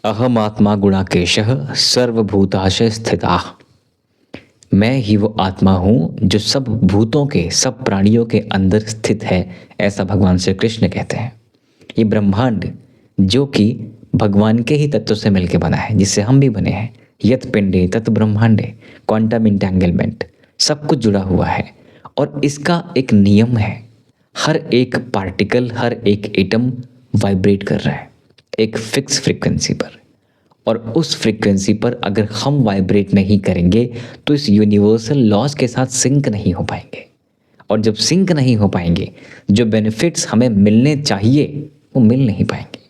अहम आत्मा गुणाकेशः सर्वभूताशय स्थिता। मैं ही वो आत्मा हूँ जो सब भूतों के, सब प्राणियों के अंदर स्थित है, ऐसा भगवान श्री कृष्ण कहते हैं। ये ब्रह्मांड जो कि भगवान के ही तत्व से मिलकर बना है, जिससे हम भी बने हैं। यत पिंडे तत् ब्रह्मांडे, क्वांटम इंटेंगलमेंट, सब कुछ जुड़ा हुआ है। और इसका एक नियम है, हर एक पार्टिकल, हर एक एटम वाइब्रेट कर रहा है एक फिक्स फ्रीक्वेंसी पर। और उस फ्रीक्वेंसी पर अगर हम वाइब्रेट नहीं करेंगे तो इस यूनिवर्सल लॉज के साथ सिंक नहीं हो पाएंगे। और जब सिंक नहीं हो पाएंगे, जो बेनिफिट्स हमें मिलने चाहिए वो मिल नहीं पाएंगे।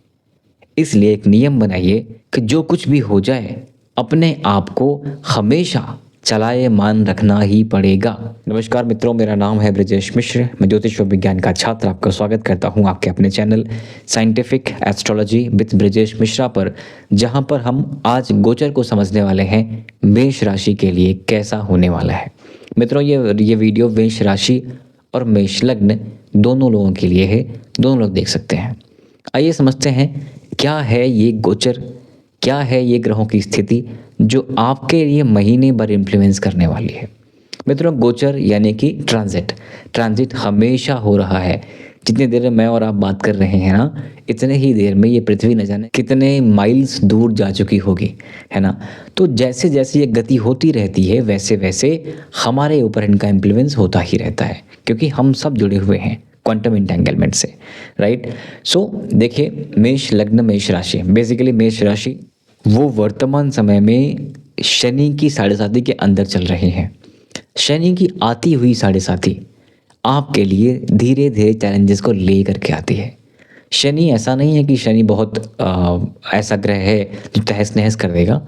इसलिए एक नियम बनाइए कि जो कुछ भी हो जाए, अपने आप को हमेशा चलायमान रखना ही पड़ेगा। नमस्कार मित्रों, मेरा नाम है ब्रजेश मिश्र। मैं ज्योतिष और विज्ञान का छात्र आपका स्वागत करता हूं आपके अपने channel scientific astrology with Brajesh Mishra पर, जहां पर हम आज गोचर को समझने वाले हैं मेष राशि के लिए कैसा होने वाला है। मित्रों, ये वीडियो मेष राशि और मेष लग्न दोनों लोगों के लिए है, दोनों लोग देख सकते हैं। आइए समझते हैं क्या है ये गोचर, क्या है ये ग्रहों की स्थिति जो आपके लिए महीने भर इन्फ्लुएंस करने वाली है। मित्रों, गोचर यानी कि ट्रांजिट हमेशा हो रहा है। जितनी देर में मैं और आप बात कर रहे हैं ना, इतने ही देर में ये पृथ्वी न जाने कितने माइल्स दूर जा चुकी होगी, है ना। तो जैसे जैसे ये गति होती रहती है, वैसे वैसे हमारे ऊपर इनका इन्फ्लुएंस होता ही रहता है, क्योंकि हम सब जुड़े हुए हैं क्वांटम इंटेंगलमेंट से, राइट। सो देखिए, मेष लग्न मेष राशि, बेसिकली मेष राशि वो वर्तमान समय में शनि की साढ़े साथी के अंदर चल रहे हैं। शनि की आती हुई साढ़े साथी आपके लिए धीरे धीरे चैलेंजेस को ले करके आती है। शनि ऐसा नहीं है कि शनि बहुत ऐसा ग्रह है जो तहस नहस कर देगा।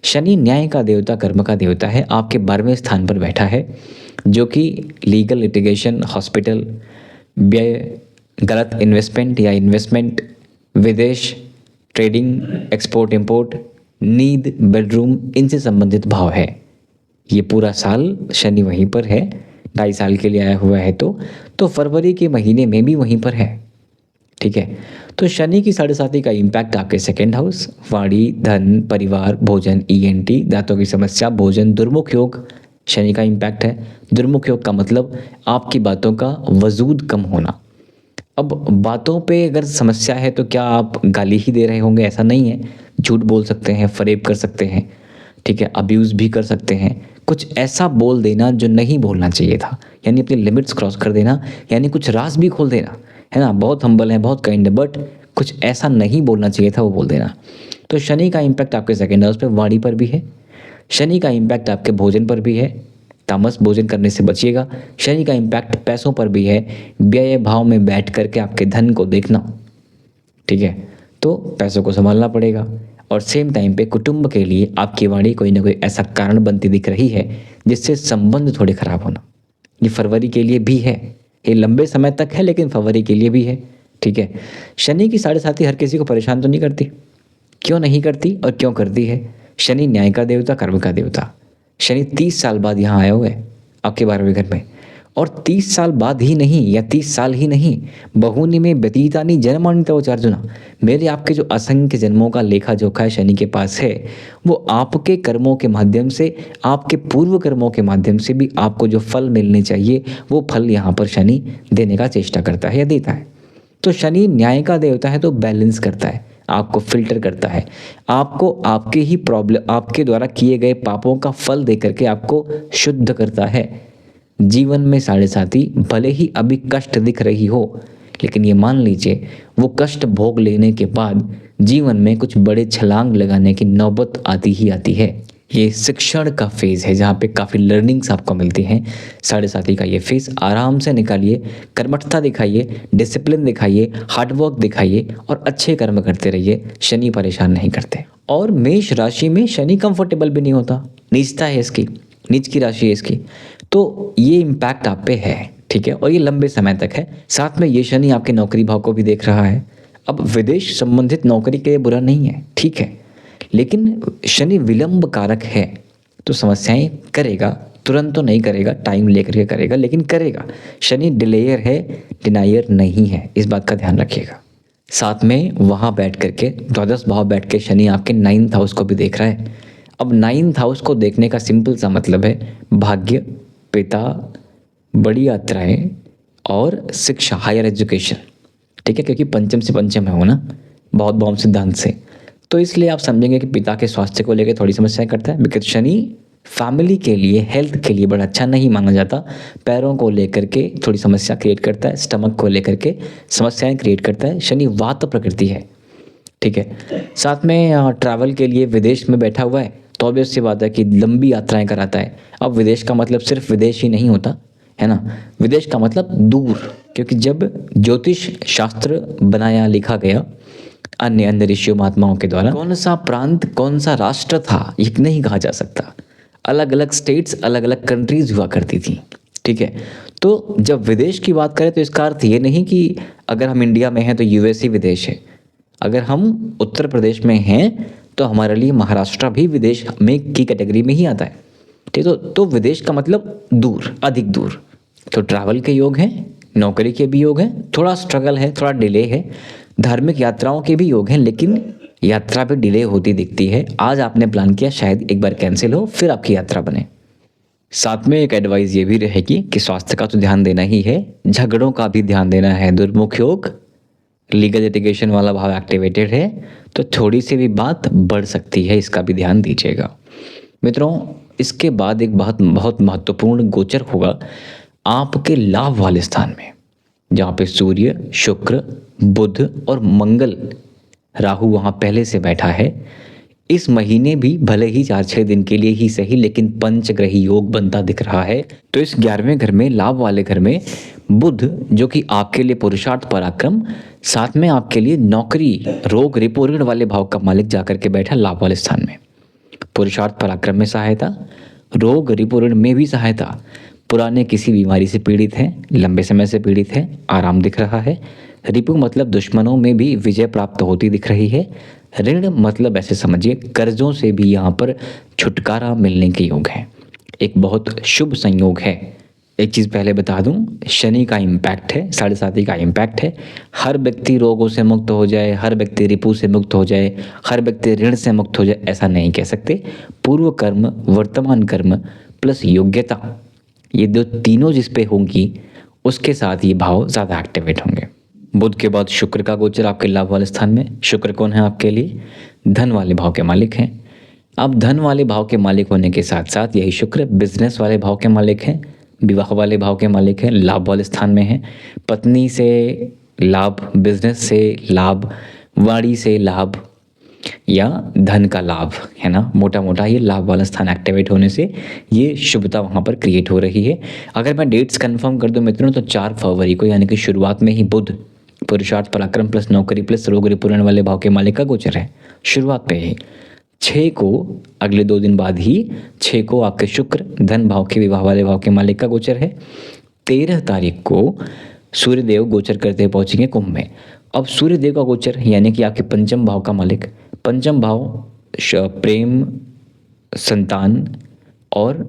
शनि न्याय का देवता, कर्म का देवता है, आपके 12वें स्थान पर बैठा है, जो कि लीगल, लिटिगेशन, हॉस्पिटल, व्यय, गलत इन्वेस्टमेंट या इन्वेस्टमेंट, विदेश, ट्रेडिंग, एक्सपोर्ट इंपोर्ट, नींद, बेडरूम, इनसे संबंधित भाव है। ये पूरा साल शनि वहीं पर है, 2.5 साल के लिए आया हुआ है। तो फरवरी के महीने में भी वहीं पर है, ठीक है। तो शनि की साढ़े साथी का इम्पैक्ट आपके सेकेंड हाउस, वाणी, धन, परिवार, भोजन, ईएनटी, दांतों की समस्या, भोजन, दुर्मुख योग, शनि का इम्पैक्ट है। दुर्मुख योग का मतलब आपकी बातों का वजूद कम होना। अब बातों पे अगर समस्या है तो क्या आप गाली ही दे रहे होंगे? ऐसा नहीं है। झूठ बोल सकते हैं, फरेब कर सकते हैं, ठीक है, अब्यूज़ भी कर सकते हैं। कुछ ऐसा बोल देना जो नहीं बोलना चाहिए था, यानी अपनी लिमिट्स क्रॉस कर देना, यानी कुछ राज भी खोल देना, है ना। बहुत हम्बल है, बहुत काइंड है, बट कुछ ऐसा नहीं बोलना चाहिए था वो बोल देना। तो शनि का इम्पैक्ट आपके सेकेंड हाउस पे, वाणी पर भी है। शनि का इम्पैक्ट आपके भोजन पर भी है, तामस भोजन करने से बचिएगा। शनि का इम्पैक्ट पैसों पर भी है, व्यय भाव में बैठ करके आपके धन को देखना, ठीक है, तो पैसों को संभालना पड़ेगा। और सेम टाइम पे कुटुंब के लिए आपकी वाणी कोई ना कोई ऐसा कारण बनती दिख रही है जिससे संबंध थोड़े खराब होना। ये फरवरी के लिए भी है, ये लंबे समय तक है, लेकिन फरवरी के लिए भी है, ठीक है। शनि की साढ़े साथी हर किसी को परेशान तो नहीं करती, क्यों नहीं करती और क्यों करती है? शनि न्याय का देवता, कर्म का देवता। शनि 30 साल बाद यहाँ आया हुआ है आपके 12वें घर में, और 30 साल बाद ही नहीं, या 30 साल ही नहीं, बहुनी में व्यतीतानि जन्मानि तव चार्जुना, मेरे आपके जो असंख्य जन्मों का लेखा जोखा है शनि के पास है, वो आपके कर्मों के माध्यम से, आपके पूर्व कर्मों के माध्यम से भी आपको जो फल मिलने चाहिए वो फल यहाँ पर शनि देने का चेष्टा करता है या देता है। तो शनि न्याय का देवता है, तो बैलेंस करता है, आपको फिल्टर करता है, आपको आपके ही प्रॉब्लम, आपके द्वारा किए गए पापों का फल दे करके आपको शुद्ध करता है। जीवन में साढ़े साथी भले ही अभी कष्ट दिख रही हो, लेकिन ये मान लीजिए वो कष्ट भोग लेने के बाद जीवन में कुछ बड़े छलांग लगाने की नौबत आती ही आती है। ये शिक्षण का फेज़ है जहाँ पे काफ़ी लर्निंग्स आपको मिलती हैं। साढ़े साथी का ये फेज़ आराम से निकालिए, कर्मठता दिखाइए, डिसिप्लिन दिखाइए, हार्डवर्क दिखाइए और अच्छे कर्म करते रहिए। शनि परेशान नहीं करते। और मेष राशि में शनि कंफर्टेबल भी नहीं होता, नीचता है इसकी, नीच की राशि है इसकी, तो ये इम्पैक्ट आप पे है, ठीक है, और ये लंबे समय तक है। साथ में ये शनि आपके नौकरी भाव को भी देख रहा है। अब विदेश संबंधित नौकरी के लिए बुरा नहीं है, ठीक है, लेकिन शनि विलंब कारक है, तो समस्याएं करेगा, तुरंत तो नहीं करेगा, टाइम लेकर के करेगा, लेकिन करेगा। शनि डिलेयर है, डिनायर नहीं है, इस बात का ध्यान रखिएगा। साथ में वहाँ बैठ करके द्वादश भाव बैठ के शनि आपके 9th हाउस को भी देख रहा है। अब 9th हाउस को देखने का सिंपल सा मतलब है भाग्य, पिता, बड़ी यात्राएं और शिक्षा, हायर एजुकेशन, ठीक है, क्योंकि पंचम से पंचम है वो ना, बहुत बॉम्ब सिद्धांत से। तो इसलिए आप समझेंगे कि पिता के स्वास्थ्य को लेकर थोड़ी समस्याएं करता है, बिकॉज शनि फैमिली के लिए, हेल्थ के लिए बड़ा अच्छा नहीं माना जाता। पैरों को लेकर के थोड़ी समस्या क्रिएट करता है, स्टमक को लेकर के समस्याएं क्रिएट करता है। शनि वात प्रकृति है, ठीक है। साथ में ट्रैवल के लिए विदेश में बैठा हुआ है तो ऑब्वियस सी बात है कि लंबी यात्राएं कराता है। अब विदेश का मतलब सिर्फ विदेश ही नहीं होता है ना, विदेश का मतलब दूर, क्योंकि जब ज्योतिष शास्त्र बनाया लिखा गया अन्य अन्य ऋषियों महात्माओं के द्वारा, कौन सा प्रांत कौन सा राष्ट्र था ये नहीं कहा जा सकता। अलग अलग स्टेट्स, अलग अलग कंट्रीज हुआ करती थी, ठीक है। तो जब विदेश की बात करें तो इसका अर्थ ये नहीं कि अगर हम इंडिया में हैं तो यूएस ही विदेश है, अगर हम उत्तर प्रदेश में हैं तो हमारे लिए महाराष्ट्र भी विदेश में की कैटेगरी में ही आता है, ठीक। तो विदेश का मतलब दूर, अधिक दूर। तो ट्रैवल के योग हैं, नौकरी के भी योग हैं, थोड़ा स्ट्रगल है, थोड़ा डिले है, धार्मिक यात्राओं के भी योग हैं, लेकिन यात्रा पे डिले होती दिखती है। आज आपने प्लान किया, शायद एक बार कैंसिल हो, फिर आपकी यात्रा बने। साथ में एक एडवाइस ये भी रहेगी कि स्वास्थ्य का तो ध्यान देना ही है, झगड़ों का भी ध्यान देना है। दुर्मुख योग, लीगल लिटिगेशन वाला भाव एक्टिवेटेड है, तो थोड़ी सी भी बात बढ़ सकती है, इसका भी ध्यान दीजिएगा मित्रों। इसके बाद एक बहुत महत्वपूर्ण गोचर होगा आपके लाभ वाले स्थान में, जहाँ पे सूर्य, शुक्र, बुध और मंगल, राहु वहाँ पहले से बैठा है। इस महीने भी भले ही 4-6 दिन के लिए ही सही, लेकिन पंचग्रही योग बनता दिख रहा है। तो इस 11वें घर में, लाभ वाले घर में बुध, जो कि आपके लिए पुरुषार्थ पराक्रम, साथ में आपके लिए नौकरी, रोग, रिपो, ऋण वाले भाव का मालिक जाकर के बैठा लाभ वाले स्थान में। पुरुषार्थ पराक्रम में सहायता, रोग, रिपो, ऋण में भी सहायता। पुराने किसी बीमारी से पीड़ित हैं, लंबे समय से पीड़ित हैं, आराम दिख रहा है। रिपु मतलब दुश्मनों में भी विजय प्राप्त होती दिख रही है। ऋण मतलब ऐसे समझिए कर्जों से भी यहाँ पर छुटकारा मिलने के योग है। एक बहुत शुभ संयोग है। एक चीज़ पहले बता दूं, शनि का इम्पैक्ट है, 7.5 का इम्पैक्ट है। हर व्यक्ति रोगों से मुक्त हो जाए, हर व्यक्ति रिपु से मुक्त हो जाए, हर व्यक्ति ऋण से मुक्त हो जाए, ऐसा नहीं कह सकते। पूर्व कर्म, वर्तमान कर्म प्लस योग्यता, ये दो तीनों जिस पे होंगी उसके साथ ये भाव ज़्यादा एक्टिवेट होंगे। बुध के बाद शुक्र का गोचर आपके लाभ वाले स्थान में। शुक्र कौन है आपके लिए? धन वाले भाव के मालिक हैं। अब धन वाले भाव के मालिक होने के साथ साथ यही शुक्र बिजनेस वाले भाव के मालिक हैं, विवाह वाले भाव के मालिक हैं, लाभ वाले स्थान में हैं। पत्नी से लाभ, बिजनेस से लाभ, वाणी से लाभ या धन का लाभ, है ना, मोटा मोटा ये लाभ वाला स्थान एक्टिवेट होने से ये शुभता वहाँ पर क्रिएट हो रही है। अगर मैं डेट्स कंफर्म कर दूं मित्रों तो 4 फरवरी को, यानी कि शुरुआत में ही बुध पुरुषार्थ पराक्रम प्लस नौकरी प्लस रोग रिपूर्ण वाले भाव के मालिक का गोचर है, शुरुआत पे ही। 6 को, अगले 2 दिन बाद ही 6 को आपके शुक्र धन भाव के विवाह वाले भाव के मालिक का गोचर है। 13 तारीख को सूर्यदेव गोचर करते पहुंचेंगे कुंभ में। अब सूर्यदेव का गोचर यानी कि आपके पंचम भाव का मालिक, पंचम भाव प्रेम, संतान और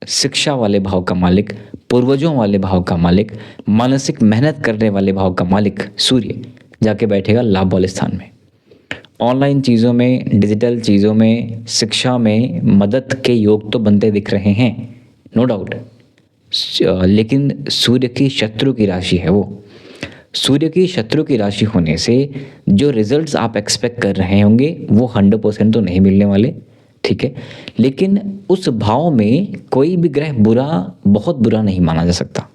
शिक्षा वाले भाव का मालिक, पूर्वजों वाले भाव का मालिक, मानसिक मेहनत करने वाले भाव का मालिक सूर्य जाके बैठेगा लाभ वाले स्थान में। ऑनलाइन चीज़ों में, डिजिटल चीज़ों में, शिक्षा में मदद के योग तो बनते दिख रहे हैं, नो डाउट। लेकिन सूर्य की शत्रु की राशि है वो। सूर्य की शत्रु की राशि होने से जो रिजल्ट्स आप एक्सपेक्ट कर रहे होंगे वो 100% तो नहीं मिलने वाले, ठीक है। लेकिन उस भाव में कोई भी ग्रह बुरा, बहुत बुरा नहीं माना जा सकता,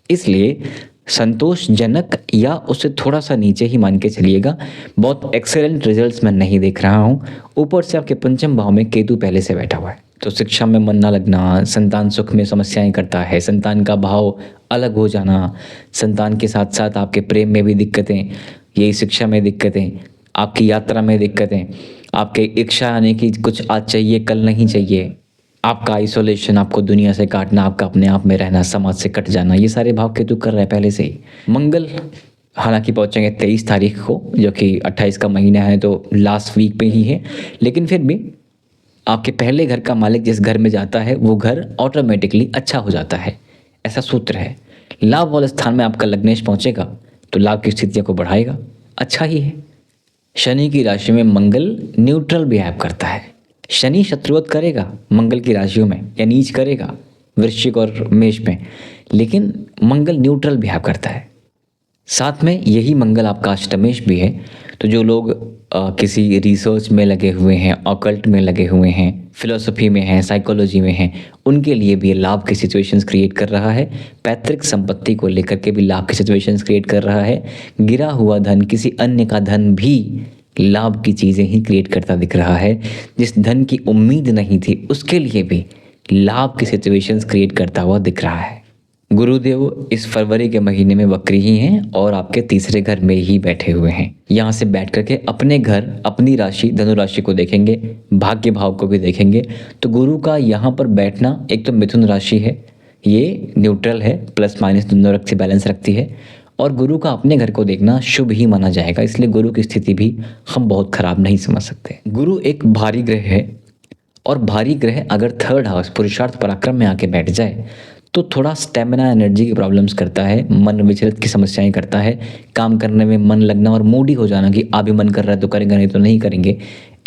इसलिए संतोषजनक या उससे थोड़ा सा नीचे ही मान के चलिएगा। बहुत एक्सेलेंट रिजल्ट्स मैं नहीं देख रहा हूँ। ऊपर से आपके पंचम भाव में केतु पहले से बैठा हुआ है, तो शिक्षा में मन ना लगना, संतान सुख में समस्याएं करता है, संतान का भाव अलग हो जाना, संतान के साथ साथ आपके प्रेम में भी दिक्कतें, यही शिक्षा में दिक्कतें, आपकी यात्रा में दिक्कतें, आपके इच्छा आने की कुछ आज चाहिए कल नहीं चाहिए, आपका आइसोलेशन, आपको दुनिया से काटना, आपका अपने आप में रहना, समाज से कट जाना, ये सारे भाव केतु कर रहे हैं पहले से ही। मंगल हालांकि पहुंचेंगे 23 तारीख को, जो कि 28 का महीना है तो लास्ट वीक पे ही है, लेकिन फिर भी आपके पहले घर का मालिक जिस घर में जाता है वो घर ऑटोमेटिकली अच्छा हो जाता है, ऐसा सूत्र है। लाभ वाले स्थान में आपका लग्नेश पहुंचेगा तो लाभ की स्थितियों को बढ़ाएगा, अच्छा ही है। शनि की राशि में मंगल न्यूट्रल बिहेव करता है। शनि शत्रुवत करेगा मंगल की राशियों में या नीच करेगा वृश्चिक और मेष में, लेकिन मंगल न्यूट्रल बिहेव करता है। साथ में यही मंगल आपका अष्टमेश भी है। तो जो लोग किसी रिसर्च में लगे हुए हैं, ऑकल्ट में लगे हुए हैं, फिलोसफी में हैं, साइकोलॉजी में हैं, उनके लिए भी ये लाभ की सिचुएशंस क्रिएट कर रहा है। पैतृक संपत्ति को लेकर के भी लाभ की सिचुएशंस क्रिएट कर रहा है। गिरा हुआ धन, किसी अन्य का धन भी लाभ की चीज़ें ही क्रिएट करता दिख रहा है। जिस धन की उम्मीद नहीं थी उसके लिए भी लाभ की सिचुएशंस क्रिएट करता हुआ दिख रहा है। गुरुदेव इस फरवरी के महीने में वक्री ही हैं और आपके तीसरे घर में ही बैठे हुए हैं। यहाँ से बैठ करके अपने घर, अपनी राशि धनु राशि को देखेंगे, भाग्य भाव को भी देखेंगे। तो गुरु का यहाँ पर बैठना, एक तो मिथुन राशि है, ये न्यूट्रल है, प्लस माइनस दोनों रख से बैलेंस रखती है, और गुरु का अपने घर को देखना शुभ ही माना जाएगा। इसलिए गुरु की स्थिति भी हम बहुत खराब नहीं समझ सकते। गुरु एक भारी ग्रह है, और भारी ग्रह अगर थर्ड हाउस पुरुषार्थ पराक्रम में आके बैठ जाए तो थोड़ा स्टेमिना एनर्जी की प्रॉब्लम्स करता है, मन विचलित की समस्याएं करता है, काम करने में मन लगना और मूडी हो जाना कि अभी मन कर रहा है तो करेंगे नहीं तो नहीं करेंगे,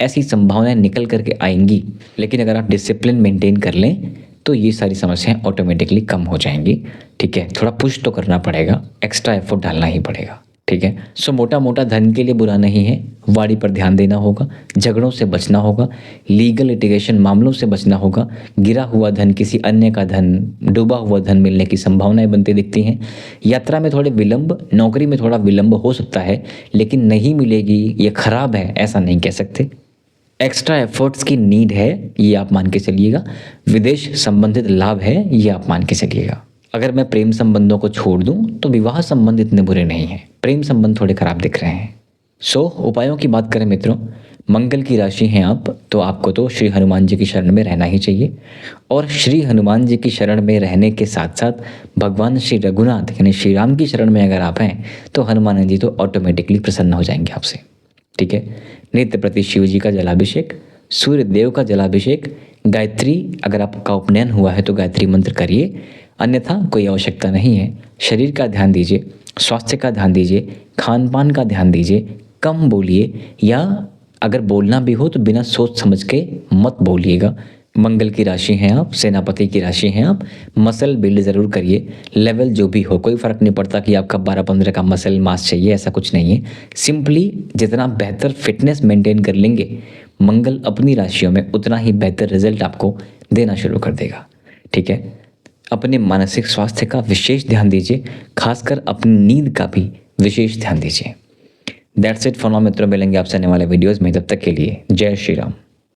ऐसी संभावनाएं निकल करके आएंगी। लेकिन अगर आप डिसिप्लिन मेंटेन कर लें तो ये सारी समस्याएं ऑटोमेटिकली कम हो जाएंगी। ठीक है, थोड़ा पुश तो करना पड़ेगा, एक्स्ट्रा एफर्ट डालना ही पड़ेगा। ठीक है, सो मोटा मोटा धन के लिए बुरा नहीं है। वाणी पर ध्यान देना होगा, झगड़ों से बचना होगा, लीगल लिटिगेशन मामलों से बचना होगा। गिरा हुआ धन, किसी अन्य का धन, डूबा हुआ धन मिलने की संभावनाएं बनती दिखती हैं। यात्रा में थोड़े विलंब, नौकरी में थोड़ा विलंब हो सकता है, लेकिन नहीं मिलेगी ये खराब है ऐसा नहीं कह सकते। एक्स्ट्रा एफर्ट्स की नीड है, ये आप मान के चलिएगा। विदेश संबंधित लाभ है, ये आप मान के चलिएगा। अगर मैं प्रेम संबंधों को छोड़ दूं तो विवाह संबंध इतने बुरे नहीं हैं, प्रेम संबंध थोड़े खराब दिख रहे हैं। सो उपायों की बात करें मित्रों, मंगल की राशि हैं आप, तो आपको तो श्री हनुमान जी की शरण में रहना ही चाहिए। और श्री हनुमान जी की शरण में रहने के साथ साथ भगवान श्री रघुनाथ यानी श्री राम की शरण में अगर आप हैं तो हनुमान जी तो ऑटोमेटिकली प्रसन्न हो जाएंगे आपसे। ठीक है, नित्य प्रति शिव जी का जलाभिषेक, सूर्य देव का जलाभिषेक, गायत्री, अगर आपका उपनयन हुआ है तो गायत्री मंत्र करिए, अन्यथा कोई आवश्यकता नहीं है। शरीर का ध्यान दीजिए, स्वास्थ्य का ध्यान दीजिए, खान पान का ध्यान दीजिए, कम बोलिए, या अगर बोलना भी हो तो बिना सोच समझ के मत बोलिएगा। मंगल की राशि हैं आप, सेनापति की राशि हैं आप, मसल बिल्ड ज़रूर करिए। लेवल जो भी हो, कोई फ़र्क नहीं पड़ता कि आपका 12-15 का मसल मास चाहिए, ऐसा कुछ नहीं है। सिंपली जितना बेहतर फिटनेस मेंटेन कर लेंगे मंगल अपनी राशियों में, उतना ही बेहतर रिजल्ट आपको देना शुरू कर देगा। ठीक है, अपने मानसिक स्वास्थ्य का विशेष ध्यान दीजिए, खासकर अपनी नींद का भी विशेष ध्यान दीजिए। दैट्स इट फॉर नाउ मित्रों, मिलेंगे आपसे आने वाले वीडियोज़ में, तब तक के लिए जय श्री राम।